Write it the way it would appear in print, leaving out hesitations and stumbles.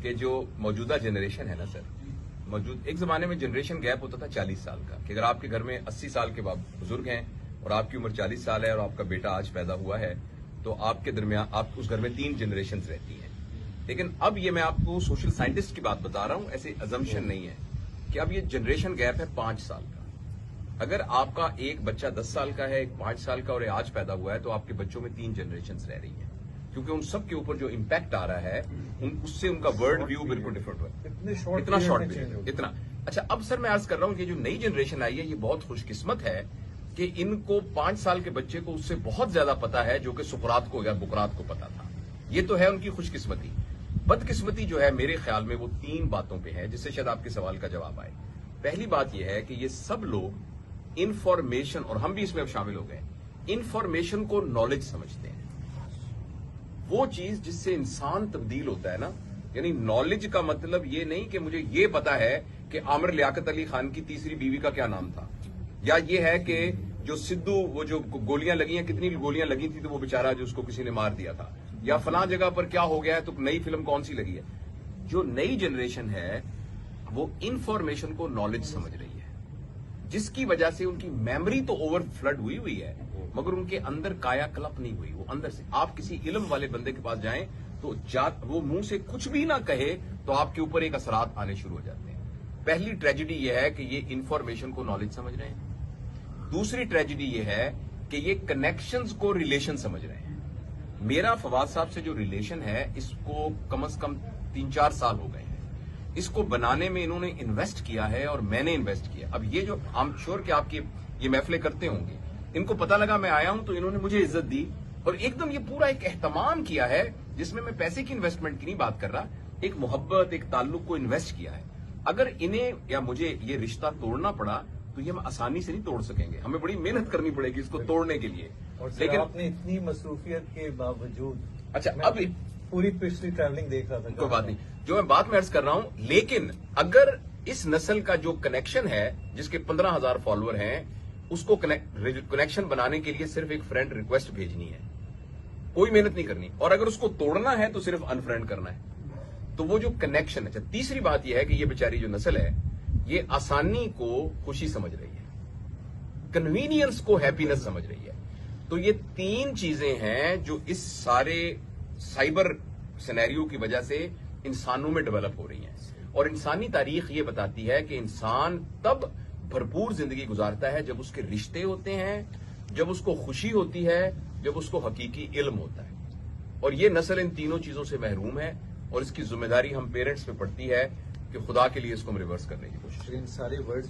کہ जो मौजूदा जनरेशन है ना सर, एक जमाने में जनरेशन गैप होता था 40 साल का, कि अगर आपके घर में 80 साल के बुजुर्ग हैं और आपकी उम्र 40 साल है और आपका बेटा आज पैदा हुआ है, तो आपके दरमियान आप उस घर में 3 जनरेशन रहती हैं। लेकिन अब ये मैं आपको सोशल साइंटिस्ट की बात बता रहा हूं, ऐसे अजम्पशन नहीं है कि अब ये जनरेशन गैप है 5 साल का। अगर आपका एक बच्चा 10 साल का है, एक 5 साल का और आज पैदा हुआ है, तो आपके बच्चों में 3 जनरेशन रह रही है, क्योंकि उन सब के ऊपर जो इम्पैक्ट आ रहा है उससे उनका वर्ल्ड व्यू बिल्कुल डिफरेंट हुआ है। इतना शॉर्ट पीरियड, इतना। अच्छा, अब सर मैं अर्ज कर रहा हूं कि जो नई जनरेशन आई है ये बहुत खुशकिस्मत है कि इनको 5 साल के बच्चे को उससे बहुत ज्यादा पता है जो कि सुकरात को या बुकरात को पता था। ये तो है उनकी खुशकिस्मती। बदकिस्मती जो है मेरे ख्याल में वो 3 बातों पे है, जिससे शायद आपके सवाल का जवाब आए। पहली बात यह है कि ये सब लोग इंफॉर्मेशन, और हम भी इसमें अब शामिल हो गए, इंफॉर्मेशन को नॉलेज समझते हैं। वो चीज जिससे इंसान तब्दील होता है ना, यानी नॉलेज का मतलब ये नहीं कि मुझे ये पता है कि आमिर लियाकत अली खान की तीसरी बीवी का क्या नाम था, या ये है कि जो सिद्धू वो जो गोलियां लगी हैं, कितनी गोलियां लगी थी तो वो बेचारा जो उसको किसी ने मार दिया था, या फलां जगह पर क्या हो गया है तो नई फिल्म कौन सी लगी है। जो नई जनरेशन है वो इंफॉर्मेशन को नॉलेज समझ रही है, जिसकी वजह से उनकी मेमोरी तो ओवर फ्लड हुई है, मगर उनके अंदर कायाकल्प नहीं हुई। वो अंदर से, आप किसी इल्म वाले बंदे के पास जाएं तो वो मुंह से कुछ भी ना कहे तो आपके ऊपर एक असरात आने शुरू हो जाते हैं। पहली ट्रेजेडी यह है कि ये इंफॉर्मेशन को नॉलेज समझ रहे हैं। दूसरी ट्रेजेडी यह है कि ये कनेक्शंस को रिलेशन समझ रहे हैं। मेरा फवाद साहब से जो रिलेशन है इसको कम से कम 3-4 साल हो गए हैं। इसको बनाने में इन्होंने इन्वेस्ट किया है और मैंने इन्वेस्ट किया। अब ये जो आई एम श्योर कि आपकी ये महफिलें करते होंगे, इनको पता लगा मैं आया हूं तो इन्होंने मुझे इज्जत दी और एकदम ये पूरा एक एहतमाम किया है, जिसमें मैं पैसे की इन्वेस्टमेंट की नहीं बात कर रहा, एक मोहब्बत, एक ताल्लुक को इन्वेस्ट किया है। अगर इन्हें या मुझे ये रिश्ता तोड़ना पड़ा तो ये हम आसानी से नहीं तोड़ सकेंगे, हमें बड़ी मेहनत करनी पड़ेगी इसको तोड़ने के लिए। लेकिन आपने इतनी मसरूफियत के बावजूद, अच्छा अब पूरी पिछली ट्रैवलिंग देख रहा था, कोई बात नहीं, जो मैं बात में अर्ज कर रहा हूं, लेकिन अगर इस नस्ल का जो कनेक्शन है जिसके 15,000 फॉलोअर हैं, उसको कनेक्शन बनाने के लिए सिर्फ एक फ्रेंड रिक्वेस्ट भेजनी है, कोई मेहनत नहीं करनी, और अगर उसको तोड़ना है तो सिर्फ अनफ्रेंड करना है। तो वो जो कनेक्शन है। तीसरी बात यह है कि ये बेचारी जो नस्ल है ये आसानी को खुशी समझ रही है, कन्वीनियंस को हैप्पीनेस समझ रही है। तो ये 3 चीजें हैं जो इस सारे साइबर सिनेरियो की वजह से इंसानों में डेवलप हो रही हैं। और इंसानी तारीख ये बताती है कि इंसान तब भरपूर जिंदगी गुजारता है जब उसके रिश्ते होते हैं, जब उसको खुशी होती है, जब उसको हकीकी इल्म होता है। और ये नस्ल इन तीनों चीजों से महरूम है और इसकी जिम्मेदारी हम पेरेंट्स पे पड़ती है कि खुदा के लिए इसको हम रिवर्स करने की कोशिश करें। इन सारे वर्ड्स